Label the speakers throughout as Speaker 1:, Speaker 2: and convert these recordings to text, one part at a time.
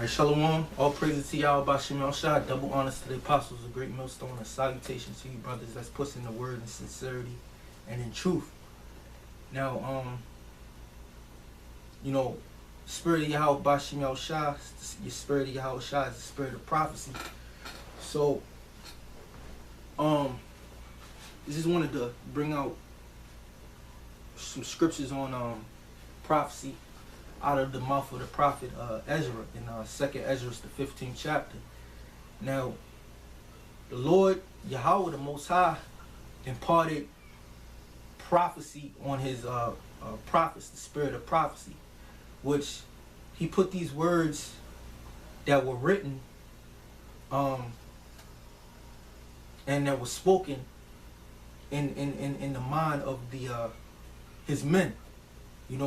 Speaker 1: Alright, Shalom. All praises to Yahweh Bashim El Shah. Double honors to the apostles of Great Millstone. A salutation to you, brothers that's pushing the word in sincerity and in truth. Now, spirit of Yahweh Bashim El Shah, your spirit of Yahweh Shah is the spirit of prophecy. So, I just wanted to bring out some scriptures on prophecy out of the mouth of the prophet Ezra in 2nd Esdras, the 15th chapter. Now, the Lord Yahweh, the Most High, imparted prophecy on his prophets, the spirit of prophecy, which he put these words that were written and that was spoken in the mind of his men.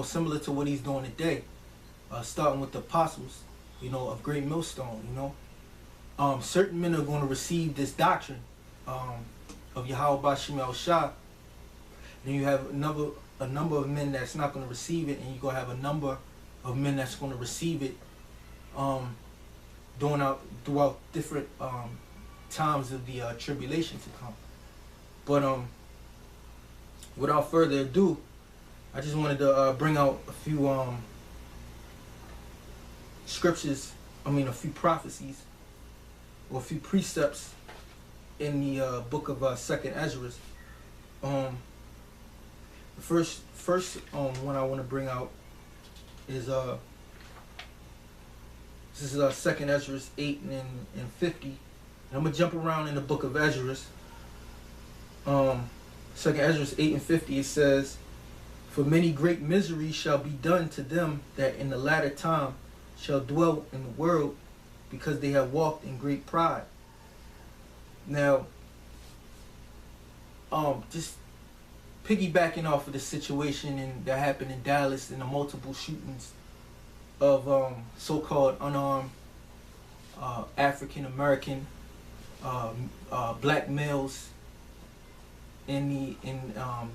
Speaker 1: Similar to what he's doing today, starting with the apostles, of Great Millstone. Certain men are going to receive this doctrine of Yahweh Bashim El Shah. Then you have a number of men that's not going to receive it, and you're going to have a number of men that's going to receive it throughout different times of the tribulation to come. But without further ado, I just wanted to bring out a few scriptures, a few prophecies, or a few precepts in the book of 2nd Esdras. The first one I want to bring out is this is 2nd Esdras 8 and 50. And I'm going to jump around in the book of Esdras. 2nd Esdras 8 and 50, it says, "For many great miseries shall be done to them that in the latter time shall dwell in the world, because they have walked in great pride." Now, just piggybacking off of the situation that happened in Dallas and the multiple shootings of so-called unarmed African American black males in the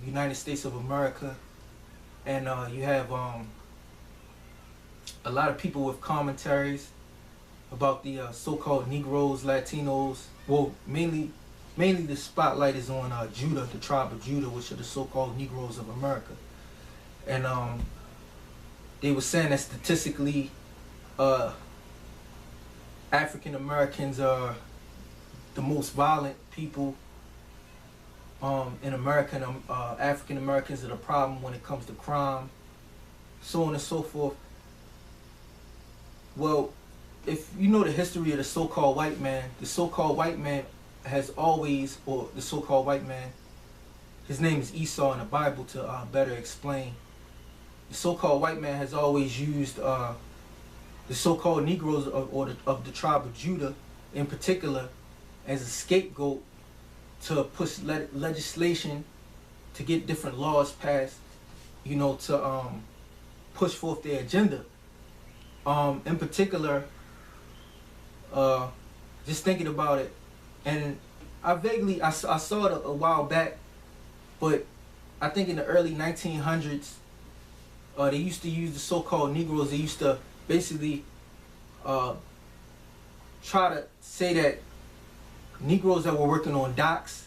Speaker 1: United States of America. And you have a lot of people with commentaries about the so-called Negroes, Latinos. Well, mainly the spotlight is on Judah, the tribe of Judah, which are the so-called Negroes of America. And they were saying that statistically, African Americans are the most violent people in America, and African Americans are the problem when it comes to crime, so on and so forth. Well, if you know the history of the so-called white man, the so-called white man has always, or the so-called white man, his name is Esau in the Bible to better explain. The so-called white man has always used the so-called Negroes of the tribe of Judah in particular as a scapegoat to push legislation, to get different laws passed, to push forth their agenda. In particular, just thinking about it, and I saw it a while back, but I think in the early 1900s, they used to use the so-called Negroes. They used to basically try to say that Negroes that were working on docks,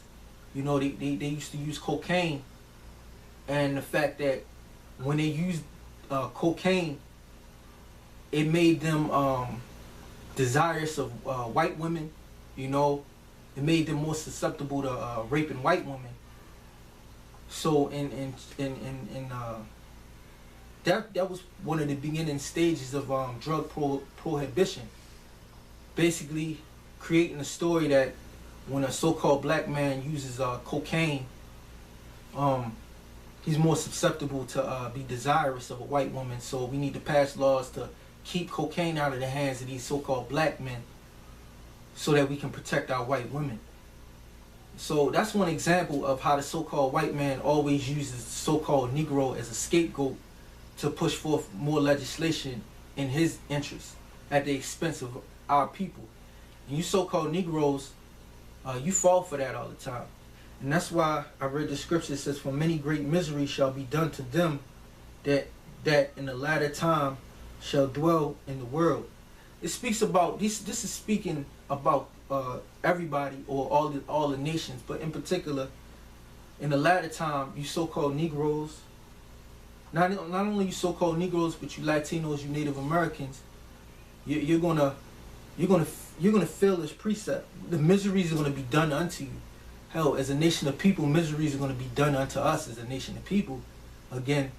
Speaker 1: they used to use cocaine, and the fact that when they used cocaine, it made them desirous of white women. It made them more susceptible to raping white women. So that was one of the beginning stages of drug prohibition. Basically, creating a story that when a so-called black man uses cocaine, he's more susceptible to be desirous of a white woman. So we need to pass laws to keep cocaine out of the hands of these so-called black men so that we can protect our white women. So that's one example of how the so-called white man always uses the so-called Negro as a scapegoat to push forth more legislation in his interest at the expense of our people. And you so-called Negroes, you fall for that all the time. And that's why I read the scripture that says, "For many great miseries shall be done to them that in the latter time shall dwell in the world." it speaks about this is speaking about everybody or all the nations, but in particular in the latter time, you so-called Negroes, not only you so-called Negroes, but you Latinos, you Native Americans, you're gonna feel this precept. The miseries are gonna be done unto you. Hell, as a nation of people, miseries are gonna be done unto us as a nation of people. Again,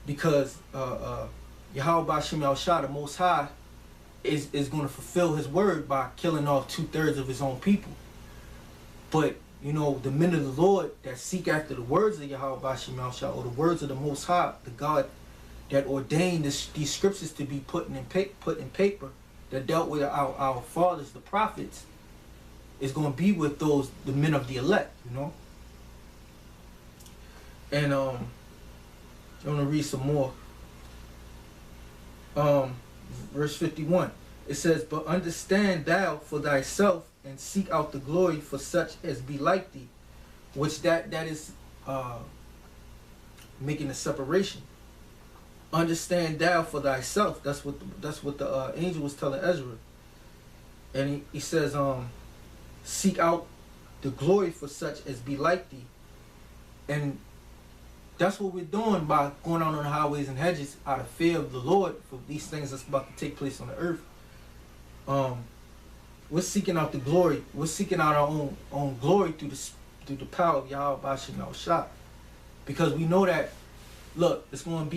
Speaker 1: because Yahweh Bashim Al-Shah, the Most High, is going to fulfill his word by killing off 2/3 of his own people. But, you know, the men of the Lord that seek after the words of Yahweh Bashim Al-Shah, or the words of the Most High, the God that ordained these scriptures to be put in paper, that dealt with our fathers, the prophets, is going to be with the men of the elect, you know. And I'm going to read some more. Verse 51. It says, "But understand thou for thyself, and seek out the glory for such as be like thee," which that is making a separation. Understand thou for thyself. That's what the angel was telling Ezra. And he says, seek out the glory for such as be like thee. And that's what we're doing by going out on the highways and hedges out of fear of the Lord for these things that's about to take place on the earth. We're seeking out the glory. We're seeking out our own glory through the power of Yahweh Bashim Al-Shah. Because we know that, look, we're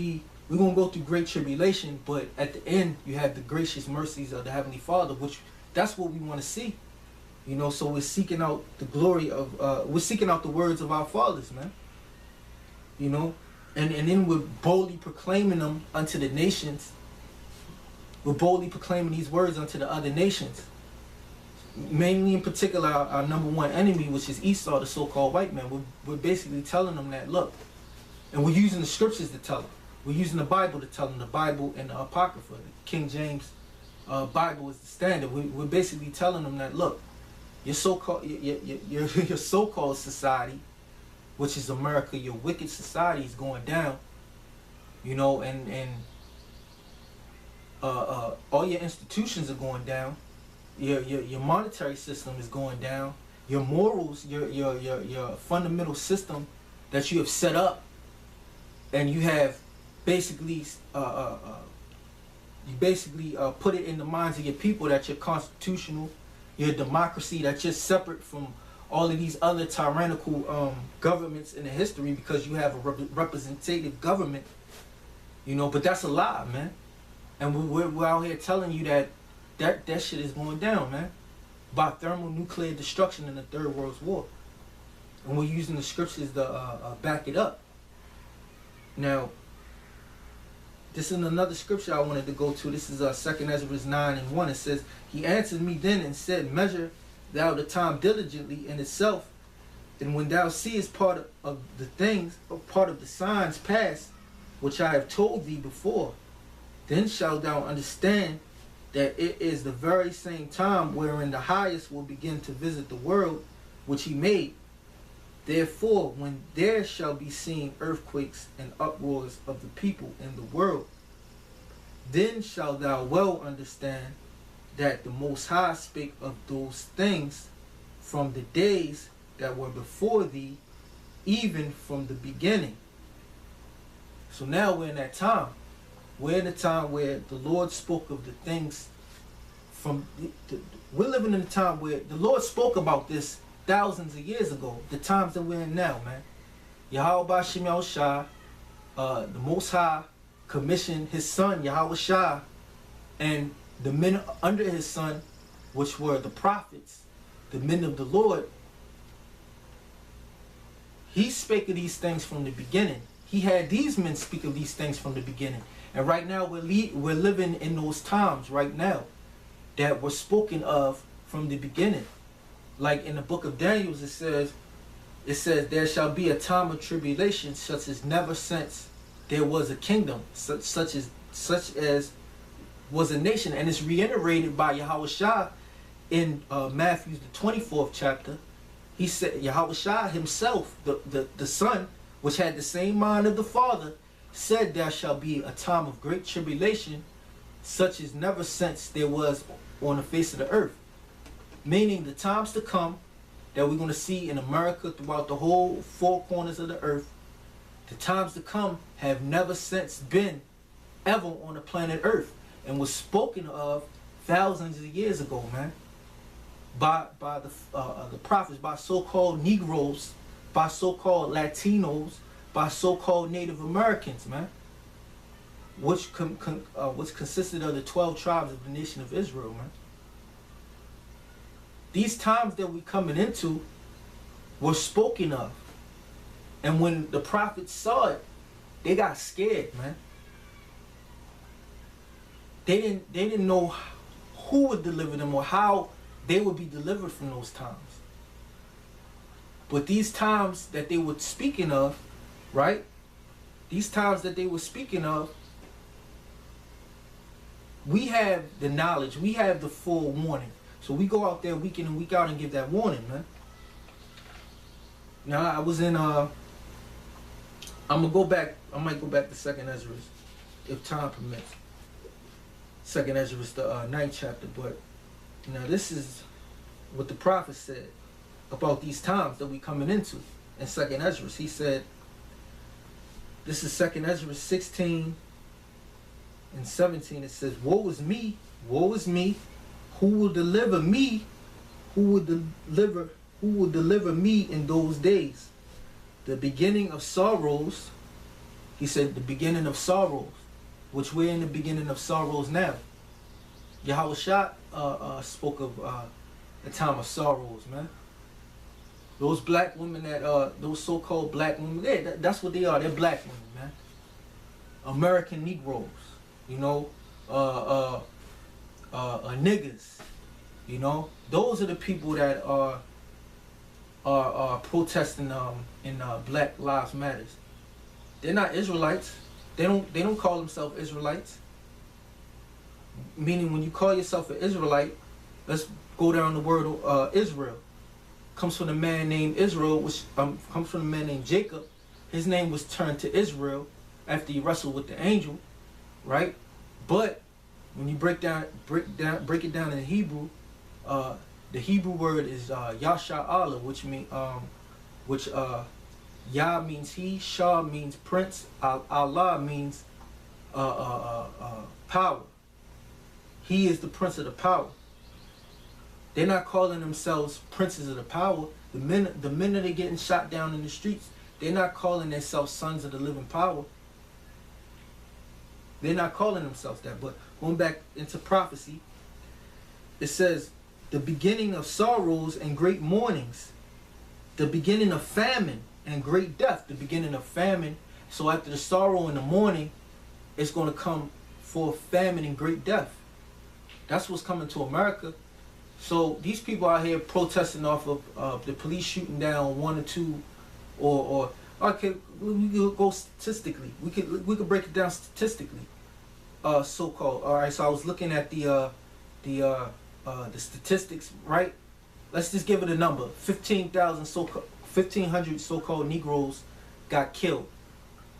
Speaker 1: going to go through great tribulation, but at the end, you have the gracious mercies of the Heavenly Father, which that's what we want to see. You know, so we're seeking out the glory of, we're seeking out the words of our fathers, man. You know, and then we're boldly proclaiming them unto the nations. We're boldly proclaiming these words unto the other nations. Mainly in particular, our number one enemy, which is Esau, the so-called white man. We're basically telling them that, look, and we're using the scriptures to tell them. We're using the Bible to tell them, the Bible and the Apocrypha. The King James Bible is the standard. We're basically telling them that, look, your so-called society, which is America, your wicked society is going down, you know, and all your institutions are going down. Your monetary system is going down. Your morals, your fundamental system that you have set up, and you have basically put it in the minds of your people that you're constitutional, you're a democracy, that you're separate from all of these other tyrannical governments in the history, because you have a representative government, you know. But that's a lie, man. And we're out here telling you that shit is going down, man, by thermonuclear destruction in the Third World War. And we're using the scriptures to back it up. Now, this is another scripture I wanted to go to. This is 2 Esdras 9:1. It says, "He answered me then and said, Measure thou the time diligently in itself, and when thou seest part of the things, or part of the signs past, which I have told thee before, then shalt thou understand that it is the very same time wherein the highest will begin to visit the world which he made. Therefore, when there shall be seen earthquakes and uproars of the people in the world, then shalt thou well understand that the Most High spake of those things from the days that were before thee, even from the beginning." So now we're in that time. We're in a time where the Lord spoke of the things from... we're living in a time where the Lord spoke about this thousands of years ago. The times that we're in now, man. Yahweh Bashim Al-Shah, the Most High, commissioned his son, Yahweh Shah, and the men under his son, which were the prophets, the men of the Lord. He spake of these things from the beginning. He had these men speak of these things from the beginning. And right now we're living in those times right now that were spoken of from the beginning. Like in the book of Daniel, it says, there shall be a time of tribulation such as never since there was a kingdom, such as was a nation. And it's reiterated by Yahweh Shah in Matthew the 24th chapter. He said, Yahweh Shah himself, the Son, which had the same mind of the Father, said there shall be a time of great tribulation such as never since there was on the face of the earth. Meaning the times to come that we're going to see in America throughout the whole four corners of the earth, the times to come have never since been ever on the planet Earth, and was spoken of thousands of years ago, man, by the prophets, by so-called Negroes, by so-called Latinos, by so-called Native Americans, man, which consisted of the 12 tribes of the nation of Israel, man. These times that we coming into were spoken of, and when the prophets saw it, they got scared, man. They didn't know who would deliver them or how they would be delivered from those times. But these times that they were speaking of, right? These times that they were speaking of, we have the knowledge, we have the full warning. So we go out there week in and week out and give that warning, man. Now I was in I might go back to 2nd Esdras, if time permits. 2nd Esdras, the 9th chapter, but now this is what the prophet said about these times that we coming into in 2nd Esdras. He said, this is 2nd Esdras 16 and 17. It says, woe is me, who will deliver me, who will deliver me in those days? The beginning of sorrows. He said the beginning of sorrows, which we're in the beginning of sorrows now. Yahweh Shah spoke of the time of sorrows, man. Those black women those so-called black women, that's what they are. They're black women, man. American Negroes, you know, niggas, you know. Those are the people that are protesting in Black Lives Matters. They're not Israelites. They don't call themselves Israelites. Meaning, when you call yourself an Israelite, let's go down the word Israel. Comes from a man named Israel, which comes from a man named Jacob. His name was turned to Israel after he wrestled with the angel, right? But when you break it down in Hebrew, the Hebrew word is Yasha Allah, which Yah means he, Shah means prince, Allah means power. He is the prince of the power. They're not calling themselves princes of the power. The minute they're getting shot down in the streets, they're not calling themselves sons of the living power. They're not calling themselves that. But going back into prophecy, it says, the beginning of sorrows and great mournings, the beginning of famine and great death, the beginning of famine. So after the sorrow and the mourning, it's going to come for famine and great death. That's what's coming to America. So these people out here protesting off of the police shooting down one or two, or okay, we could go statistically. We could break it down statistically. So-called. All right. So I was looking at the statistics, right? Let's just give it a number. 1,500 so-called Negroes got killed,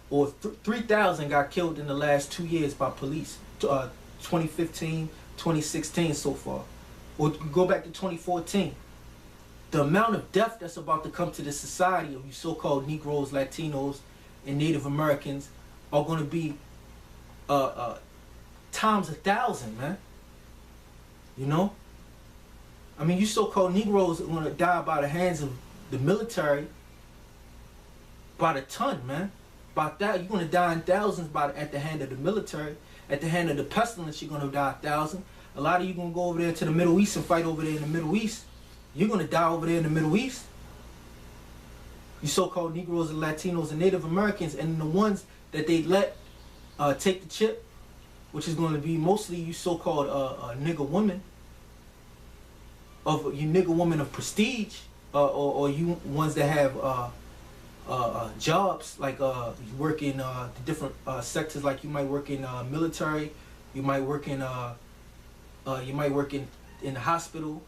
Speaker 1: or 3,000 got killed in the last 2 years by police. 2015, 2016 so far. Or go back to 2014. The amount of death that's about to come to the society of you so-called Negroes, Latinos, and Native Americans are going to be times 1,000, man. You know? I mean, you so-called Negroes are going to die by the hands of the military by the ton, man. About that, you're going to die in thousands at the hand of the military. At the hand of the pestilence, you're going to die 1,000. A lot of you going to go over there to the Middle East and fight over there in the Middle East. You're going to die over there in the Middle East. You so-called Negroes and Latinos and Native Americans, and the ones that they let take the chip, which is going to be mostly you so-called nigger women, you nigger women of prestige, or you ones that have jobs, like you work in the different sectors, like you might work in military, you might work in in the hospital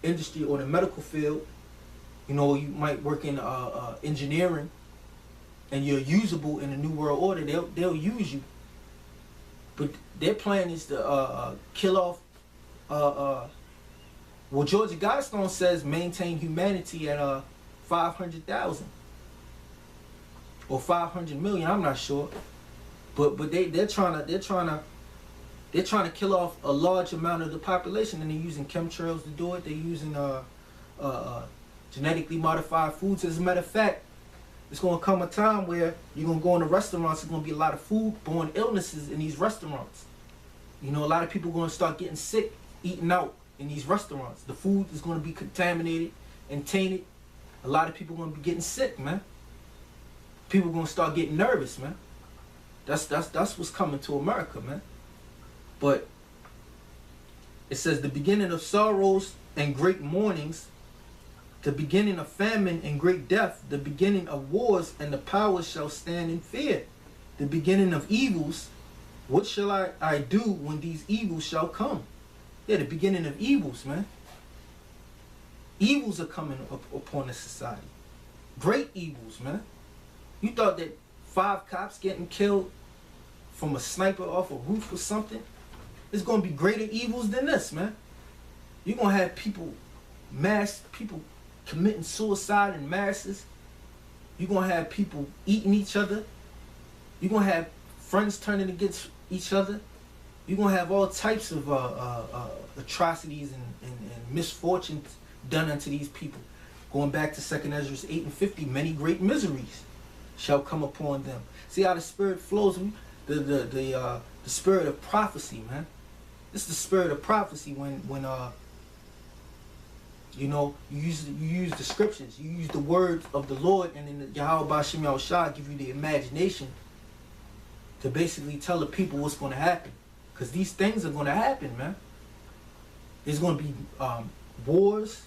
Speaker 1: industry or the medical field. You know, you might work in engineering, and you're usable in the New World Order. They'll use you. But their plan is to kill off. Well, Georgia Guidestone says maintain humanity at 500,000 or 500 million. I'm not sure, but they're trying to kill off a large amount of the population, and they're using chemtrails to do it. They're using genetically modified foods. As a matter of fact, it's going to come a time where you're going to go into restaurants. There's going to be a lot of foodborne illnesses in these restaurants. You know, a lot of people are going to start getting sick eating out in these restaurants. The food is going to be contaminated and tainted. A lot of people are going to be getting sick, man. People are going to start getting nervous, man. That's what's coming to America, man. But it says the beginning of sorrows and great mournings, the beginning of famine and great death, the beginning of wars, and the powers shall stand in fear. The beginning of evils, what shall I do when these evils shall come? Yeah, the beginning of evils, man. Evils are coming upon the society. Great evils, man. You thought that 5 cops getting killed from a sniper off a roof or something? It's going to be greater evils than this, man. You're going to have people committing suicide in masses. You're going to have people eating each other. You're going to have friends turning against each other. You're going to have all types of atrocities and misfortunes done unto these people. Going back to 2 Esdras 8 and 50, many great miseries shall come upon them. See how the spirit flows? The spirit of prophecy, man. This is the spirit of prophecy when you know, you use the scriptures, you use the words of the Lord, and then the Yahweh Bashim Yahushua give you the imagination to basically tell the people what's going to happen. Because these things are going to happen, man. There's going to be wars.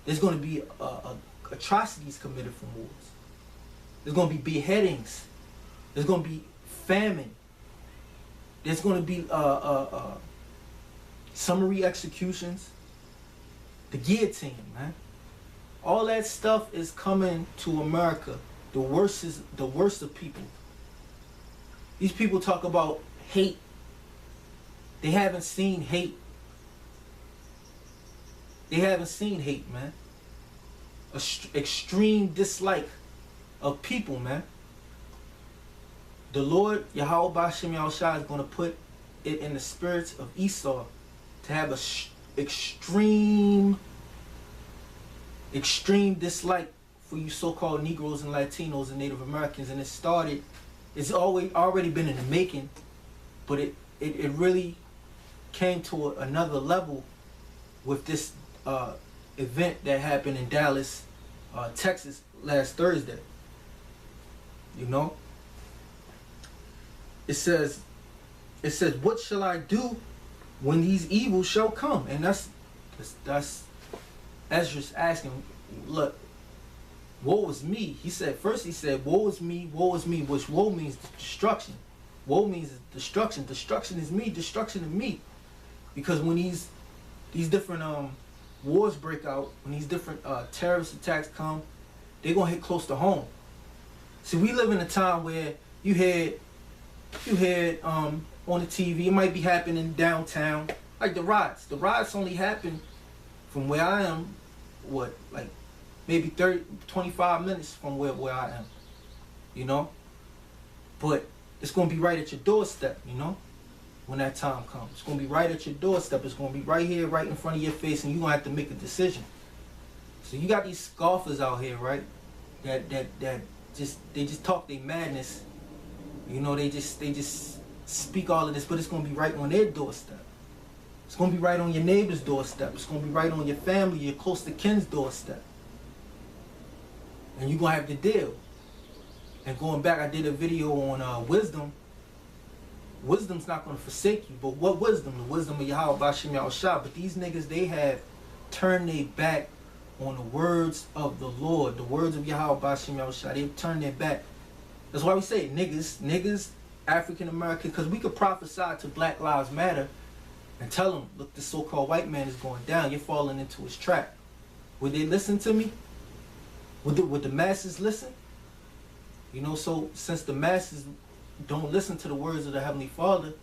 Speaker 1: There's going to be atrocities committed from wars. There's going to be beheadings. There's going to be famine. There's going to be summary executions. The guillotine, man. All that stuff is coming to America. The worst of people. These people talk about hate. They haven't seen hate. They haven't seen hate, man. Extreme dislike of people, man. The Lord, Yahweh Bashim Yahushua, is going to put it in the spirits of Esau to have a extreme dislike for you so-called Negroes and Latinos and Native Americans. And it's already been in the making, but it really came to another level with this event that happened in Dallas, Texas last Thursday. You know, it says, what shall I do when these evils shall come? And that's Esdras asking, look, woe is me. First he said, woe is me, which woe means destruction. Woe means destruction. Destruction is me, destruction of me. Because when these different wars break out, when these different terrorist attacks come, they're gonna hit close to home. See, we live in a time where you had on the TV, it might be happening downtown, like the riots. The riots only happen from where I am, like maybe 25 minutes from where I am, you know? But it's gonna be right at your doorstep, you know? When that time comes, it's gonna be right at your doorstep. It's gonna be right here, right in front of your face, and you're gonna have to make a decision. So you got these scoffers out here, right? That just talk their madness. You know, they just speak all of this, but it's gonna be right on their doorstep. It's gonna be right on your neighbor's doorstep. It's gonna be right on your family, your close to kin's doorstep. And you're gonna have to deal. And going back, I did a video on wisdom. Wisdom's not going to forsake you. But what wisdom? The wisdom of Yahweh Bashim Yahushua. But these niggas, they have turned their back on the words of the Lord. The words of Yahweh Bashim Yahushua. They've turned their back. That's why we say niggas, African American, because we could prophesy to Black Lives Matter and tell them, look, this so-called white man is going down. You're falling into his trap. Would they listen to me? Would the masses listen? You know, so since the masses don't listen to the words of the Heavenly Father,